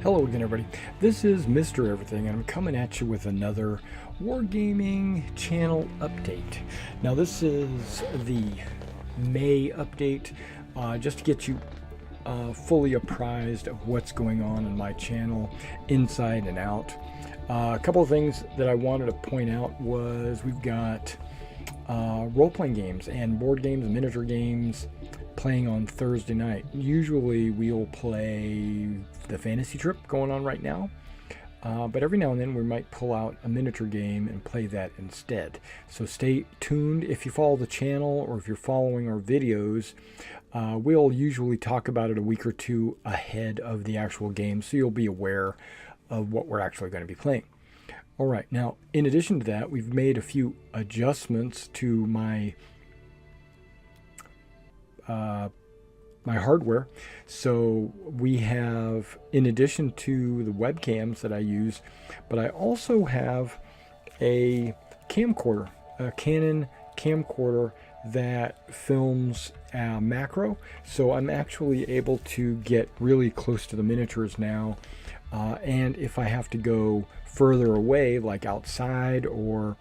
Hello again, everybody. This is Mr. Everything, and I'm coming at you with another Wargaming channel update. Now, this is the May update, just to get you fully apprised of what's going on my channel, inside and out. A couple of things that I wanted to point out was we've got role-playing games and board games and miniature games playing on Thursday night. Usually we'll play the fantasy trip going on right now, but every now and then we might pull out a miniature game and play that instead. So stay tuned. If you follow the channel or if you're following our videos, we'll usually talk about it a week or two ahead of the actual game, so you'll be aware of what we're actually going to be playing. All right, now in addition to that, we've made a few adjustments to my my hardware. So we have, in addition to the webcams that I use, but I also have a camcorder, a Canon camcorder that films macro. So I'm actually able to get really close to the miniatures now. And if I have to go further away, like outside or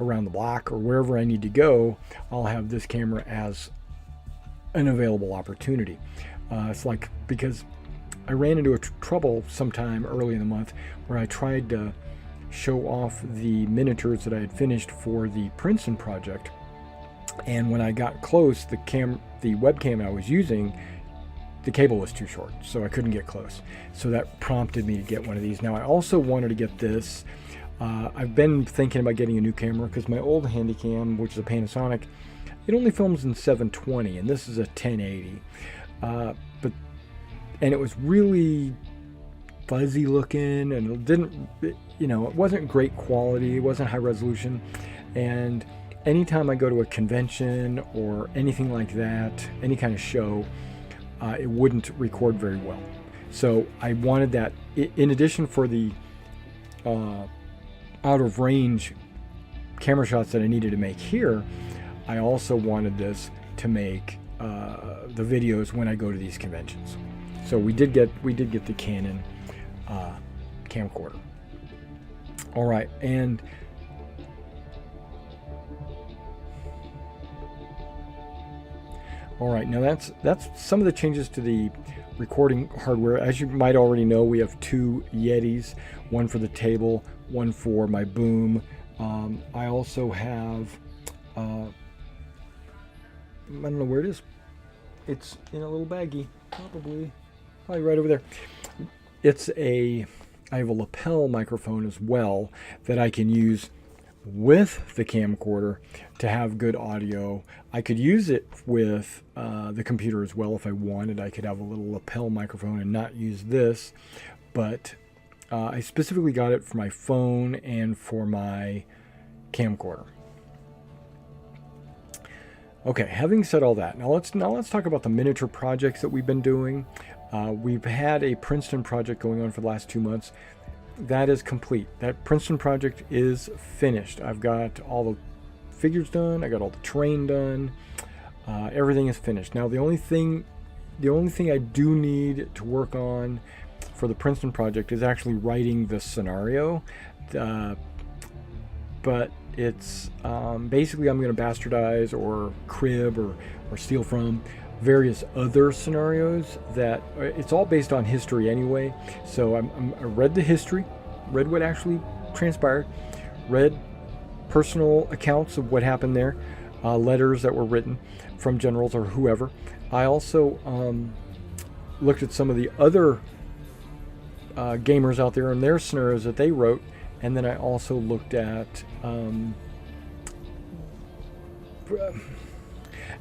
around the block or wherever I need to go, I'll have this camera as an available opportunity. It's like, because I ran into a trouble sometime early in the month where I tried to show off the miniatures that I had finished for the Princeton project, and when I got close, the webcam I was using, the cable was too short, so I couldn't get close. So that prompted me to get one of these. Now I also wanted to get this. I've been thinking about getting a new camera because my old Handycam, which is a Panasonic, it only films in 720, and this is a 1080. And it was really fuzzy looking, and it didn't, it wasn't great quality. It wasn't high resolution. And anytime I go to a convention or anything like that, any kind of show, it wouldn't record very well. So I wanted that. In addition, for the out of range camera shots that I needed to make here, I also wanted this to make the videos when I go to these conventions. So we did get the Canon camcorder. All right, and now that's some of the changes to the recording hardware. As you might already know, we have two Yetis, one for the table, one for my boom. I also have I don't know where it is. It's in a little baggie, probably right over there. I have a lapel microphone as well that I can use with the camcorder to have good audio. I could use it with the computer as well if I wanted. I could have a little lapel microphone and not use this, but I specifically got it for my phone and for my camcorder. Okay, having said all that, now let's talk about the miniature projects that we've been doing. We've had a Princeton project going on for the last 2 months. That is complete. That Princeton project is finished. I've got all the figures done. I got all the terrain done. Everything is finished. Now the only thing I do need to work on for the Princeton project is actually writing the scenario. But it's basically, I'm going to bastardize or crib or steal from various other scenarios that it's all based on history anyway. So I read the history, read what actually transpired, read personal accounts of what happened there, letters that were written from generals or whoever. I also looked at some of the other gamers out there and their scenarios that they wrote. And then I also looked at, and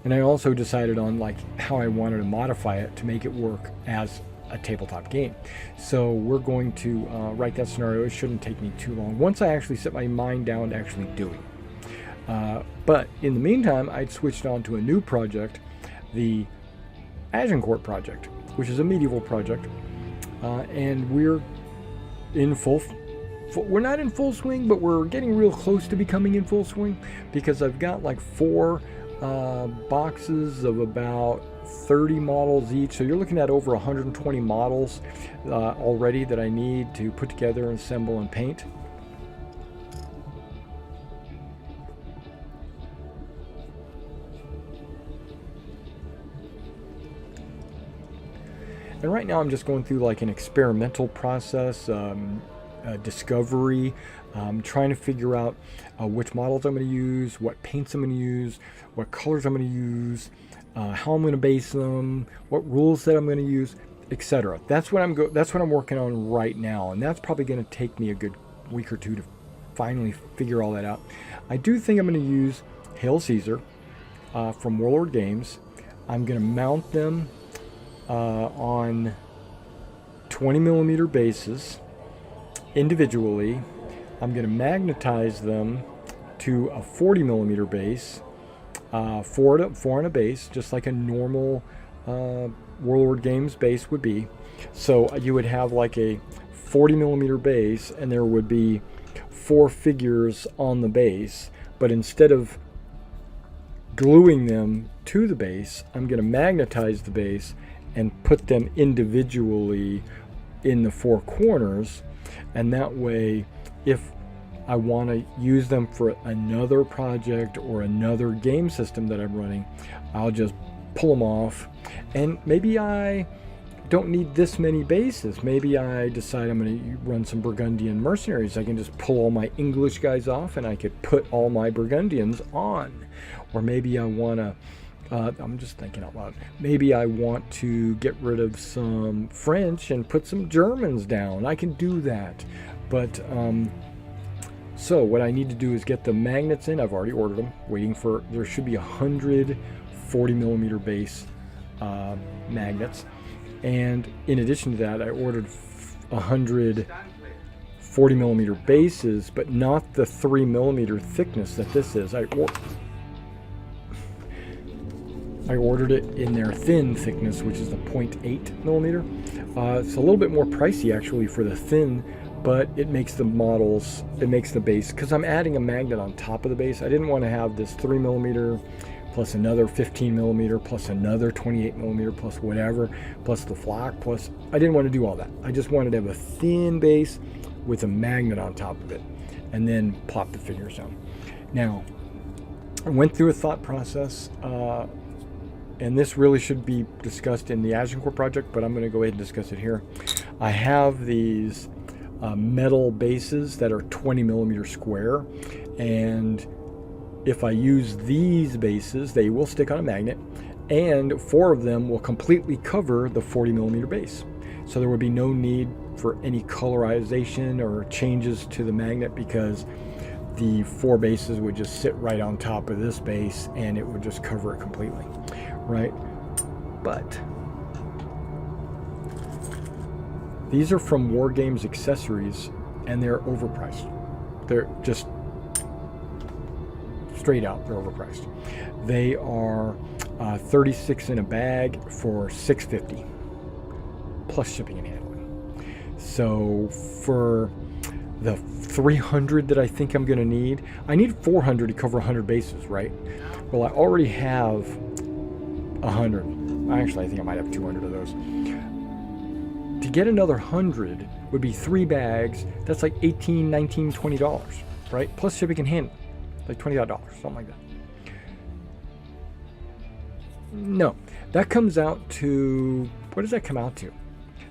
I also decided on like how I wanted to modify it to make it work as a tabletop game. So we're going to write that scenario. It shouldn't take me too long once I actually set my mind down to actually doing it. But in the meantime, I'd switched on to a new project, the Agincourt project, which is a medieval project, and we're not in full swing, but we're getting real close to becoming in full swing, because I've got like 4 boxes of about 30 models each. So you're looking at over 120 models already that I need to put together, assemble, and paint. And right now I'm just going through like an experimental process, discovery, trying to figure out which models I'm going to use, what paints I'm going to use, what colors I'm going to use, how I'm going to base them, what rules that I'm going to use, etc. That's what I'm working on right now, and that's probably going to take me a good week or two to finally figure all that out. I do think I'm going to use Hail Caesar from Warlord Games. I'm going to mount them on 20mm bases individually. I'm going to magnetize them to a 40mm base, four on a base, just like a normal Warlord Games base would be. So you would have like a 40mm base, and there would be 4 figures on the base, but instead of gluing them to the base, I'm going to magnetize the base and put them individually in the 4 corners, and that way if I want to use them for another project or another game system that I'm running, I'll just pull them off. And maybe I don't need this many bases. Maybe I decide I'm going to run some Burgundian mercenaries. I can just pull all my English guys off and I could put all my Burgundians on. Or maybe I want to I'm just thinking out loud. Maybe I want to get rid of some French and put some Germans down. I can do that. But so what I need to do is get the magnets in. I've already ordered them. Waiting for, there should be 100 40mm base magnets. And in addition to that, I ordered 100 40mm bases, but not the 3mm thickness that this is. I ordered it in their thin thickness, which is the 0.8mm. It's a little bit more pricey actually for the thin, but it makes the models, it makes the base, because I'm adding a magnet on top of the base. I didn't want to have this 3mm plus another 15mm plus another 28mm plus whatever, plus the flak, plus I didn't want to do all that. I just wanted to have a thin base with a magnet on top of it, and then plop the figures down. Now, I went through a thought process, and this really should be discussed in the Agincourt project, but I'm going to go ahead and discuss it here. I have these metal bases that are 20mm square, and if I use these bases, they will stick on a magnet, and 4 of them will completely cover the 40mm base. So there would be no need for any colorization or changes to the magnet, because the 4 bases would just sit right on top of this base and it would just cover it completely, right? But these are from Wargames Accessories, and they're overpriced. They're just straight out, they're overpriced. They are 36 in a bag for $6.50 plus shipping and handling. So for the 300 that I think I'm going to need, I need 400 to cover 100 bases, right? Well, I already have 100. Actually, I think I might have 200 of those. To get another 100 would be 3 bags. That's like $18, $19, $20, right? Plus shipping and handling, like $20, something like that. No, that comes out to, what does that come out to?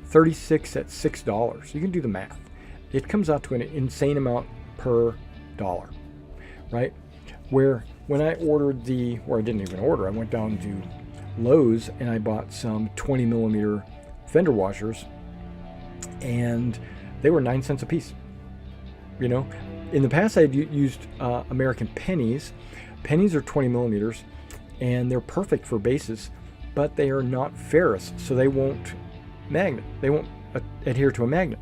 36 at $6. You can do the math. It comes out to an insane amount per dollar, right? Where when I ordered or I didn't even order, I went down to Lowe's and I bought some 20mm fender washers, and they were 9 cents a piece. You know, in the past I had used American pennies. Pennies are 20mm, and they're perfect for bases, but they are not ferrous, so they won't adhere to a magnet.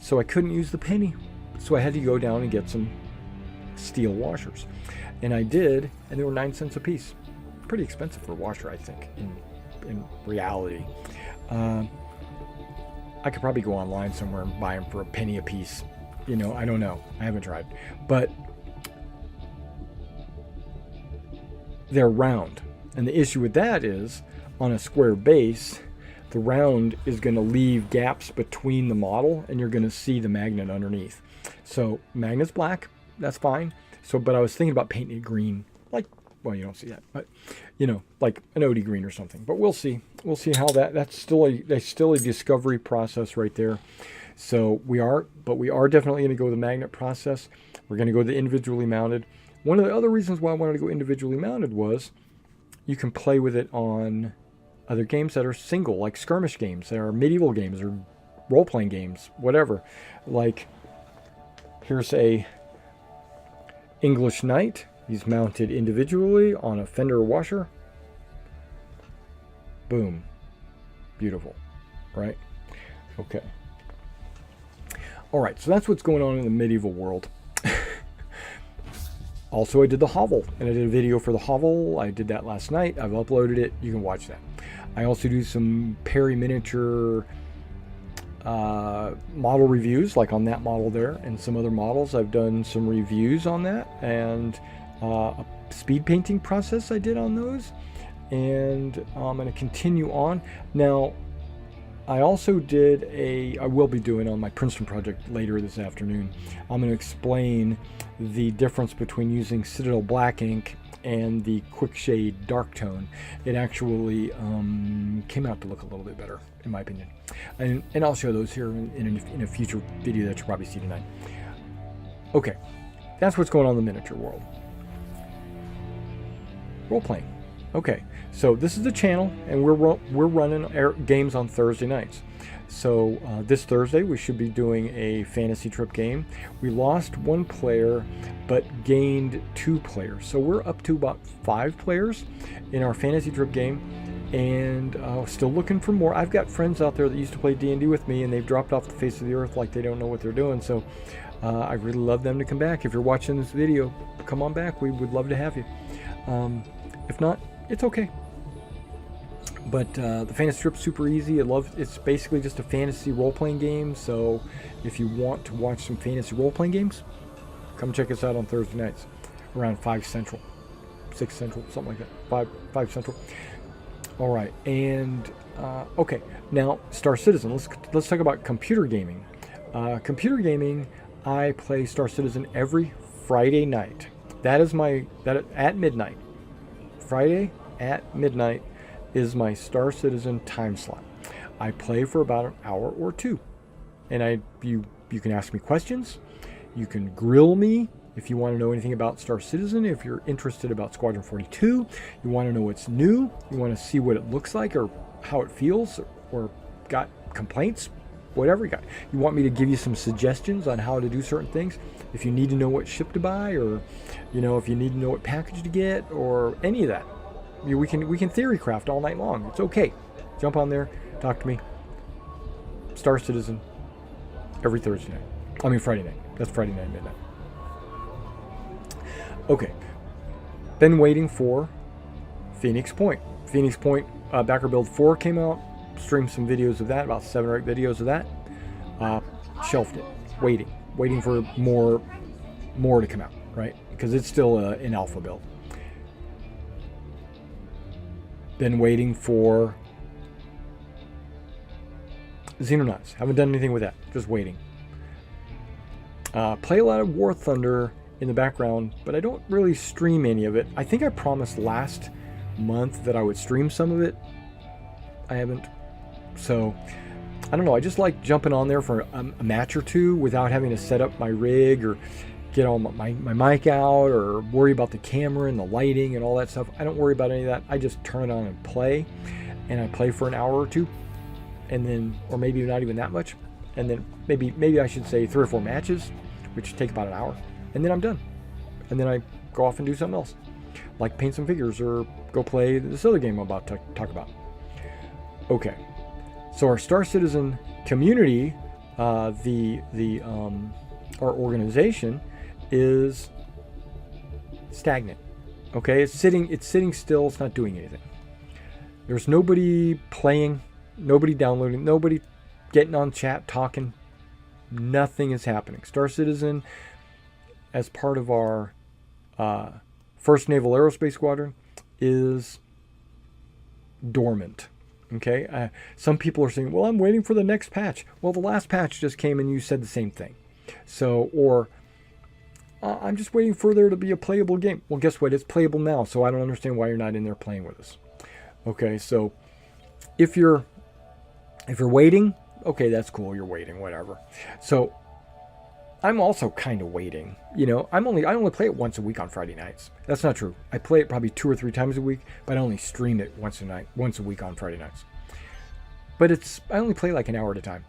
So I couldn't use the penny, so I had to go down and get some steel washers, and I did, and they were 9 cents a piece. Pretty expensive for a washer, I think, in reality. I could probably go online somewhere and buy them for a penny a piece. You know, I don't know. I haven't tried. But they're round. And the issue with that is on a square base, the round is going to leave gaps between the model, and you're going to see the magnet underneath. So magnet's black, that's fine. So, but I was thinking about painting it green, like, well, you don't see that, but you know, like an OD green or something. But we'll see. We'll see how that's still a discovery process right there. So we are definitely going to go the magnet process. We're going to go the individually mounted. One of the other reasons why I wanted to go individually mounted was you can play with it on other games that are single, like skirmish games, that are medieval games or role-playing games, whatever. Like, here's a English knight. He's mounted individually on a fender washer. Boom. Beautiful, right? Okay. All right, so that's what's going on in the medieval world. Also, I did the hovel, and I did a video for the hovel. I did that last night. I've uploaded it. You can watch that. I also do some Perry miniature model reviews, like on that model there, and some other models. I've done some reviews on that, and a speed painting process I did on those. And I'm going to continue on. Now, I also did I will be doing on my Princeton project later this afternoon. I'm going to explain the difference between using Citadel black ink and the quick shade dark tone. It actually came out to look a little bit better, in my opinion. And I'll show those here in a future video that you'll probably see tonight. Okay, that's what's going on in the miniature world. Role playing. Okay, so this is the channel, and we're running games on Thursday nights. So this Thursday we should be doing a fantasy trip game. We lost 1 player, but gained 2 players. So we're up to about 5 players in our fantasy trip game, and still looking for more. I've got friends out there that used to play D&D with me, and they've dropped off the face of the earth like they don't know what they're doing. So I really love them to come back. If you're watching this video, come on back. We would love to have you. If not, it's okay. But the fantasy trip's super easy. It's basically just a fantasy role-playing game. So if you want to watch some fantasy role-playing games, come check us out on Thursday nights around 5 Central, 6 Central, something like that. 5 Central. All right, and okay, now Star Citizen. Let's talk about computer gaming. Computer gaming. I play Star Citizen every Friday night. That at midnight. Friday at midnight is my Star Citizen time slot. I play for about an hour or 2, and you can ask me questions. You can grill me if you want to know anything about Star Citizen. If you're interested about Squadron 42, you want to know what's new, you want to see what it looks like or how it feels, or got complaints, whatever you got. You want me to give you some suggestions on how to do certain things. If you need to know what ship to buy, or if you need to know what package to get, or any of that. We can theory craft all night long. It's okay. Jump on there, talk to me. Star Citizen every Thursday night. I mean Friday night. That's Friday night midnight. Okay. Been waiting for Phoenix Point. Phoenix Point Backer Build 4 came out. Streamed some videos of that, about 7 or 8 videos of that. Shelved it. Waiting for more to come out, right? Because it's still an alpha build. Been waiting for Xenonauts. Haven't done anything with that. Just waiting. Play a lot of War Thunder in the background, but I don't really stream any of it. I think I promised last month that I would stream some of it. I haven't. So, I don't know. I just like jumping on there for a match or 2 without having to set up my rig or get all my mic out or worry about the camera and the lighting and all that stuff. I don't worry about any of that. I just turn it on and play, and I play for an hour or 2, and then, or maybe not even that much, and then maybe I should say 3 or 4 matches, which take about an hour, and then I'm done, and then I go off and do something else, like paint some figures or go play this other game I'm about to talk about. Okay, so our Star Citizen community, our organization, is stagnant. Okay, it's sitting still. It's not doing anything. There's nobody playing, nobody downloading, nobody getting on chat talking. Nothing is happening. Star Citizen, as part of our 1st Naval Aerospace Squadron, is dormant. Okay, some people are saying, well, I'm waiting for the next patch. Well, the last patch just came and you said the same thing. So, or I'm just waiting for there to be a playable game. Well, guess what? It's playable now, so I don't understand why you're not in there playing with us. Okay, so if you're waiting, okay, that's cool. You're waiting, whatever. So I'm also kind of waiting. You know, I only play it once a week on Friday nights. That's not true. I play it probably 2 or 3 times a week, but I only stream it once a week on Friday nights. But I only play like an hour at a time.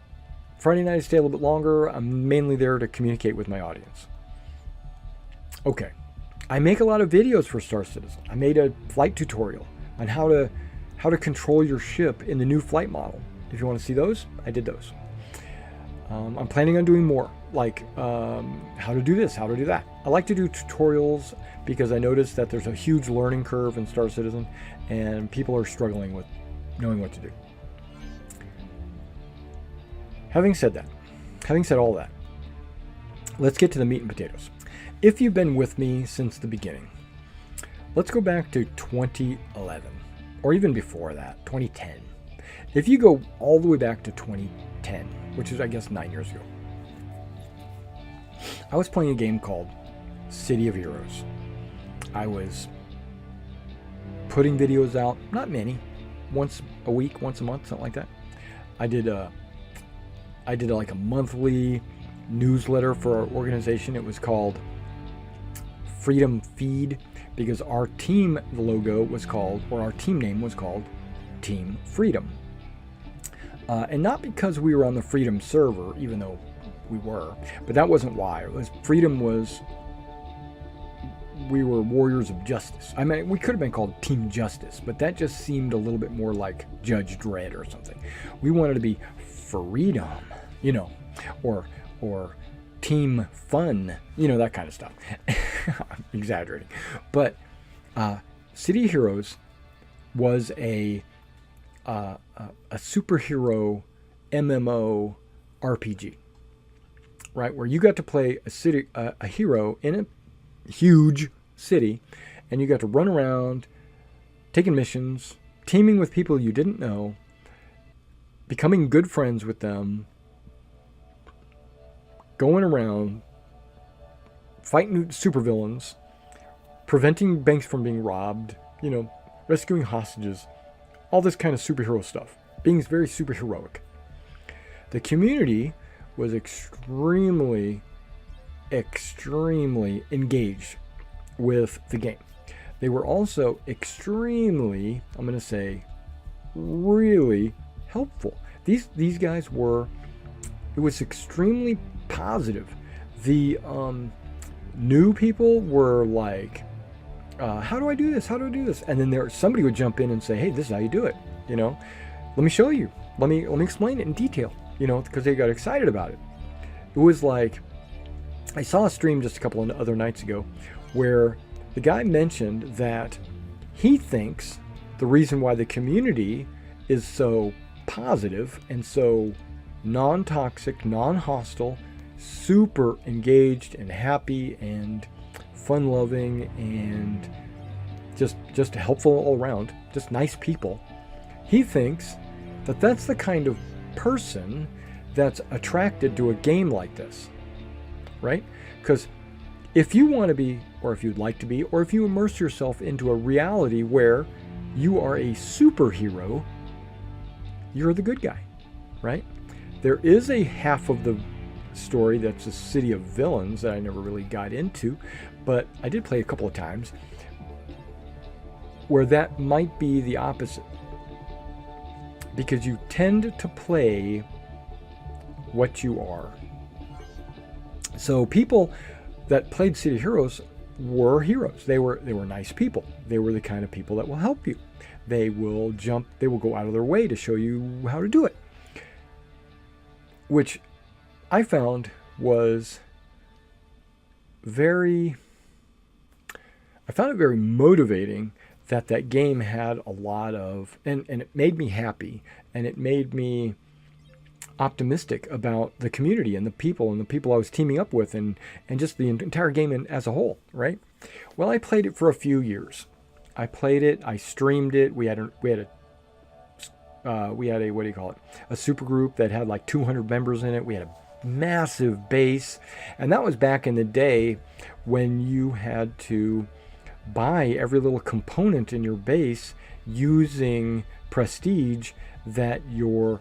Friday night I stay a little bit longer. I'm mainly there to communicate with my audience. Okay. I make a lot of videos for Star Citizen. I made a flight tutorial on how to control your ship in the new flight model. If you want to see those, I did those. I'm planning on doing more, like how to do this, how to do that. I like to do tutorials because I noticed that there's a huge learning curve in Star Citizen and people are struggling with knowing what to do. Having said all that, let's get to the meat and potatoes. If you've been with me since the beginning, let's go back to 2011, or even before that, 2010. If you go all the way back to 2010, which is, I guess, 9 years ago, I was playing a game called City of Heroes. I was putting videos out, not many, once a week, once a month, something like that. I did like a monthly newsletter for our organization. It was called Freedom Feed because our team logo was called, or our team name was called Team Freedom. And not because we were on the Freedom server, even though we were, but that wasn't why. We were warriors of justice. I mean, we could have been called Team Justice, but that just seemed a little bit more like Judge Dredd or something. We wanted to be Freedom, you know, or Team Fun, you know, that kind of stuff. I'm exaggerating. But City of Heroes was a superhero MMO RPG, right? Where you got to play a hero in a huge city, and you got to run around, taking missions, teaming with people you didn't know, becoming good friends with them, going around, fighting supervillains, preventing banks from being robbed, you know, rescuing hostages, all this kind of superhero stuff, being very superheroic. The community was extremely engaged with the game. They were also extremely, I'm going to say, really helpful. These guys were, it was extremely positive. The new people were like, how do I do this? How do I do this? And then somebody would jump in and say, hey, this is how you do it. You know, let me show you. Let me explain it in detail, you know, because they got excited about it. It was like, I saw a stream just a couple of other nights ago where the guy mentioned that he thinks the reason why the community is so positive and so non-toxic, non-hostile, super engaged and happy and fun-loving and just helpful all around, just nice people. He thinks that that's the kind of person that's attracted to a game like this, right? Because if you want to be, or if you'd like to be, or if you immerse yourself into a reality where you are a superhero, you're the good guy, right? There is a half of the story that's a city of villains that I never really got into, but I did play a couple of times where that might be the opposite, because you tend to play what you are. So people that played City Heroes were heroes. They were nice people. They were the kind of people that will help you. They will go out of their way to show you how to do it, which I found was very motivating, that game had a lot of, and it made me happy, and it made me optimistic about the community and the people I was teaming up with, and just the entire game as a whole, right? Well, I played it for a few years. I played it, I streamed it. We had a We had a, what do you call it? A super group that had like 200 members in it. We had a massive base. And that was back in the day when you had to buy every little component in your base using prestige that your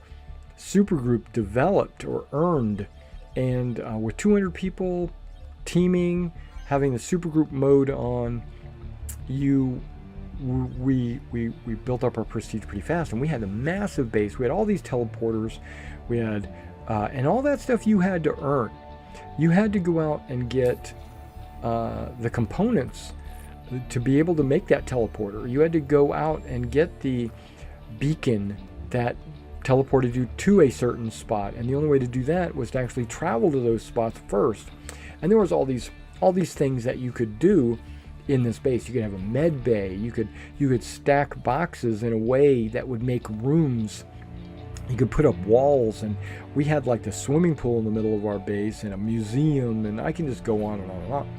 supergroup developed or earned. And with 200 people teaming, having the supergroup mode on, we built up our prestige pretty fast, and we had a massive base. We had all these teleporters, we had and all that stuff you had to earn. You had to go out and get the components to be able to make that teleporter. You had to go out and get the beacon that teleported you to a certain spot, and the only way to do that was to actually travel to those spots first. And there was all these things that you could do in this base. You could have a med bay. You could stack boxes in a way that would make rooms. You could put up walls, and we had like the swimming pool in the middle of our base and a museum, and I can just go on and on and on.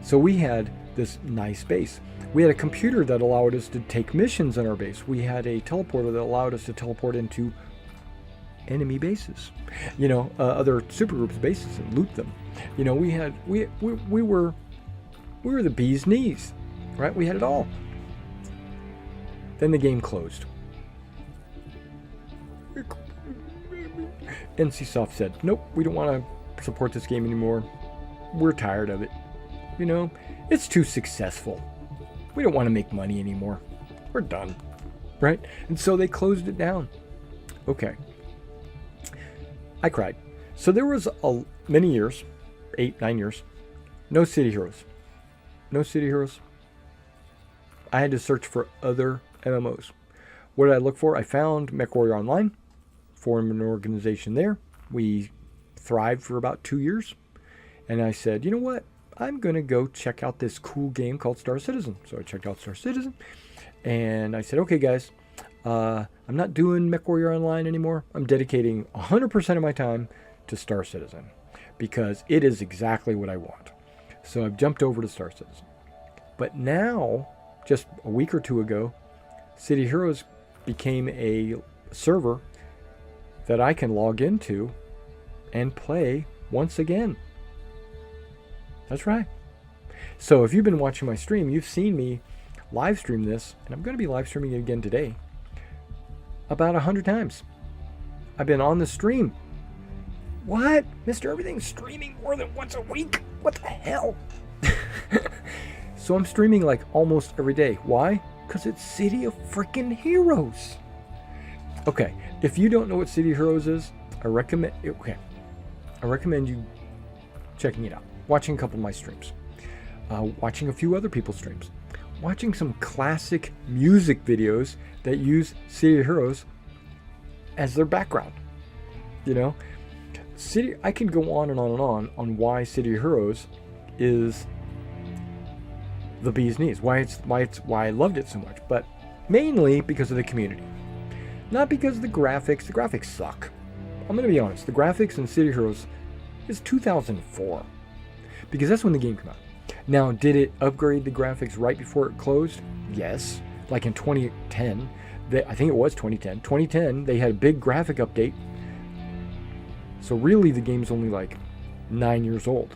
So we had this nice base. We had a computer that allowed us to take missions in our base. We had a teleporter that allowed us to teleport into enemy bases, other supergroups bases, and loot them. We were the bee's knees, right? We had it all. Then the game closed. NCSoft said, nope, we don't want to support this game anymore. We're tired of it. It's too successful. We don't want to make money anymore. We're done, right? And so they closed it down. Okay. I cried. So there was many years, 8, 9 years, no City Heroes. No City Heroes. I had to search for other MMOs. What did I look for? I found MechWarrior Online, formed an organization there. We thrived for about 2 years. And I said, you know what? I'm going to go check out this cool game called Star Citizen. So I checked out Star Citizen. And I said, okay, guys, I'm not doing MechWarrior Online anymore. I'm dedicating 100% of my time to Star Citizen because it is exactly what I want. So I've jumped over to Star Citizen. But now, just a week or two ago, City Heroes became a server that I can log into and play once again. That's right. So if you've been watching my stream, you've seen me live stream this, and I'm going to be live streaming it again today, about 100 times. I've been on the stream. What? Mr. Everything's streaming more than once a week? What the hell? So I'm streaming like almost every day. Why? Because it's City of Freaking Heroes. Okay, if you don't know what City Heroes is, I recommend you checking it out. Watching a couple of my streams. Watching a few other people's streams. Watching some classic music videos that use City Heroes as their background. I can go on and on on why City Heroes is the bee's knees, why I loved it so much, but mainly because of the community, not because of the graphics. The graphics suck. I'm gonna be honest. The graphics in City Heroes is 2004, because that's when the game came out. Now, did it upgrade the graphics right before it closed? Yes, like in 2010. I think it was 2010. 2010, they had a big graphic update. So really, the game's only like 9 years old.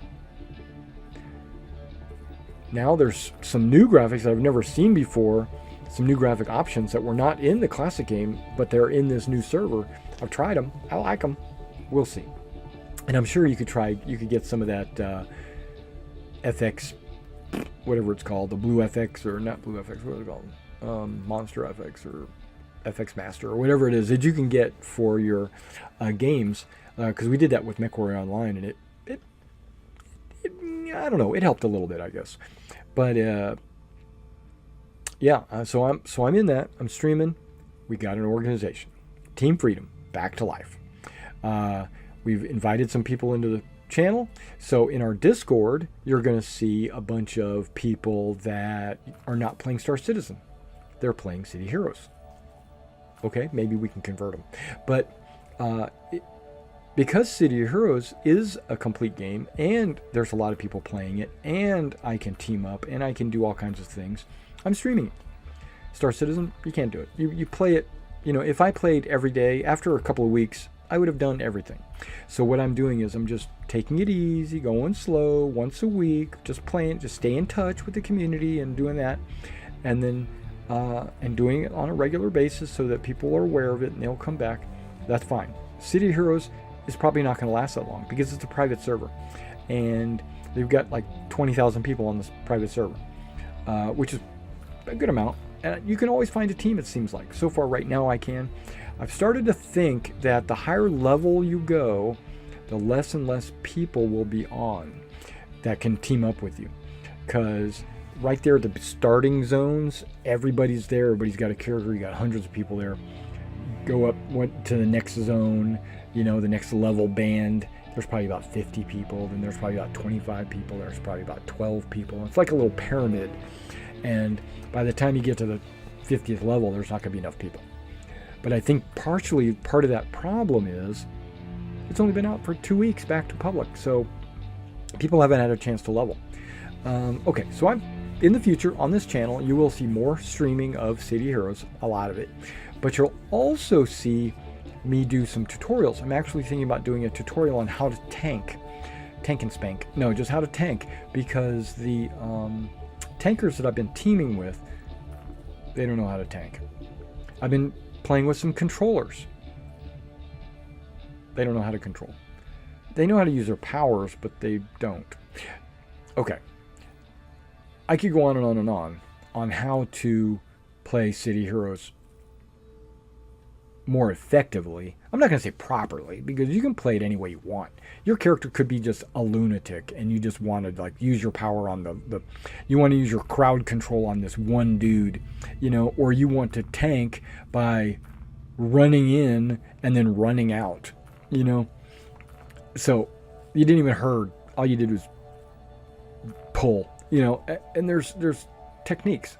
Now there's some new graphics that I've never seen before, some new graphic options that were not in the classic game, but they're in this new server. I've tried them. I like them. We'll see. And I'm sure you could get some of that FX, whatever it's called, the Blue FX, or not Blue FX, what is it called? Monster FX or FX Master or whatever it is that you can get for your games. Because we did that with MechWarrior Online, and it I don't know, it helped a little bit, I guess. But so I'm in that. I'm streaming. We got an organization, Team Freedom, back to life. We've invited some people into the channel. So in our Discord, you're going to see a bunch of people that are not playing Star Citizen. They're playing City Heroes. Okay, maybe we can convert them. But because City Heroes is a complete game, and there's a lot of people playing it, and I can team up, and I can do all kinds of things, I'm streaming it. Star Citizen, you can't do it. You play it You know, if I played every day, after a couple of weeks, I would have done everything. So what I'm doing is I'm just taking it easy, going slow, once a week, just playing, just stay in touch with the community and doing that, and then and doing it on a regular basis so that people are aware of it and they'll come back. That's fine. City of Heroes is probably not going to last that long because it's a private server, and they've got like 20,000 people on this private server, which is a good amount. And you can always find a team, it seems like. So far right now I can. I've started to think that the higher level you go, the less and less people will be on that can team up with you. Because right there at the starting zones, everybody's there. Everybody's got a character. You got hundreds of people there. Go up to the next zone, you know, the next level band. There's probably about 50 people. Then there's probably about 25 people. There's probably about 12 people. It's like a little pyramid. And by the time you get to the 50th level, there's not going to be enough people. But I think partially part of that problem is it's only been out for 2 weeks back to public. So people haven't had a chance to level. Okay, so I'm in the future on this channel, you will see more streaming of City Heroes, a lot of it. But you'll also see me do some tutorials. I'm actually thinking about doing a tutorial on how to tank and spank. No, just how to tank, because the tankers that I've been teaming with, they don't know how to tank. I've been playing with some controllers. They don't know how to control. They know how to use their powers, but they don't. Okay. I could go on and on and on how to play City Heroes more effectively. I'm not going to say properly, because you can play it any way you want. Your character could be just a lunatic and you just want to like use your power on the you want to use your crowd control on this one dude, you know, or you want to tank by running in and then running out, you know. So you didn't even herd. All you did was pull, you know, and there's techniques.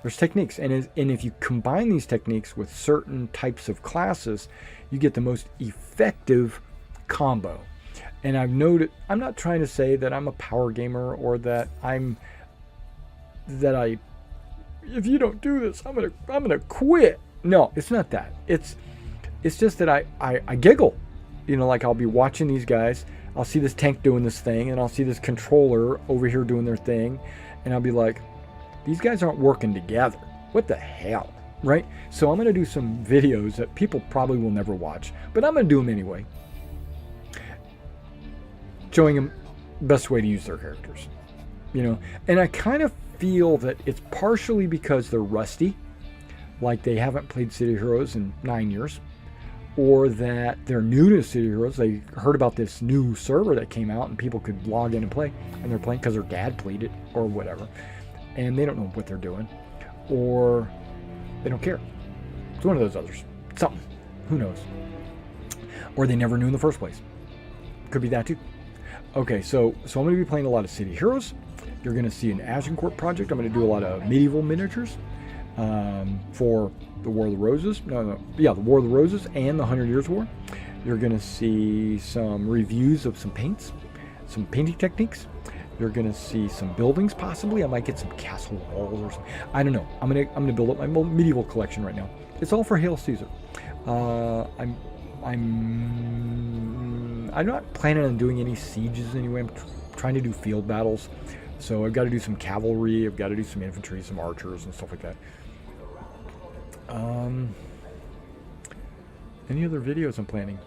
There's techniques, and if you combine these techniques with certain types of classes, you get the most effective combo. And I've noted, I'm not trying to say that I'm a power gamer or that if you don't do this, I'm gonna quit. No, it's not that. It's just that I giggle. You know, like I'll be watching these guys, I'll see this tank doing this thing, and I'll see this controller over here doing their thing, and I'll be like, these guys aren't working together. What the hell, right? So I'm going to do some videos that people probably will never watch, but I'm going to do them anyway, showing them the best way to use their characters, you know. And I kind of feel that it's partially because they're rusty, like they haven't played City Heroes in 9 years, or that they're new to City Heroes. They heard about this new server that came out and people could log in and play, and they're playing because their dad played it or whatever. And they don't know what they're doing, or they don't care. It's one of those others. Something. Who knows? Or they never knew in the first place. Could be that too. Okay, so I'm going to be playing a lot of City Heroes. You're going to see an Agincourt project. I'm going to do a lot of medieval miniatures for the War of the Roses. The War of the Roses and the 100 Years' War. You're going to see some reviews of some paints, some painting techniques. You're gonna see some buildings, possibly. I might get some castle walls or something. I don't know. I'm gonna build up my medieval collection right now. It's all for Hail Caesar. I'm not planning on doing any sieges anyway. I'm trying to do field battles, so I've got to do some cavalry. I've got to do some infantry, some archers, and stuff like that. Any other videos I'm planning?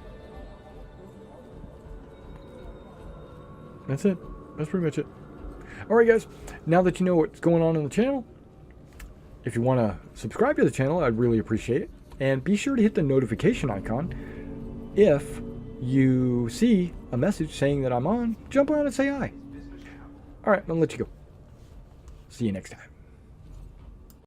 That's it. That's pretty much it. Alright guys, now that you know what's going on the channel, if you want to subscribe to the channel, I'd really appreciate it. And be sure to hit the notification icon. If you see a message saying that I'm on, jump on and say hi. Alright, I'll let you go. See you next time.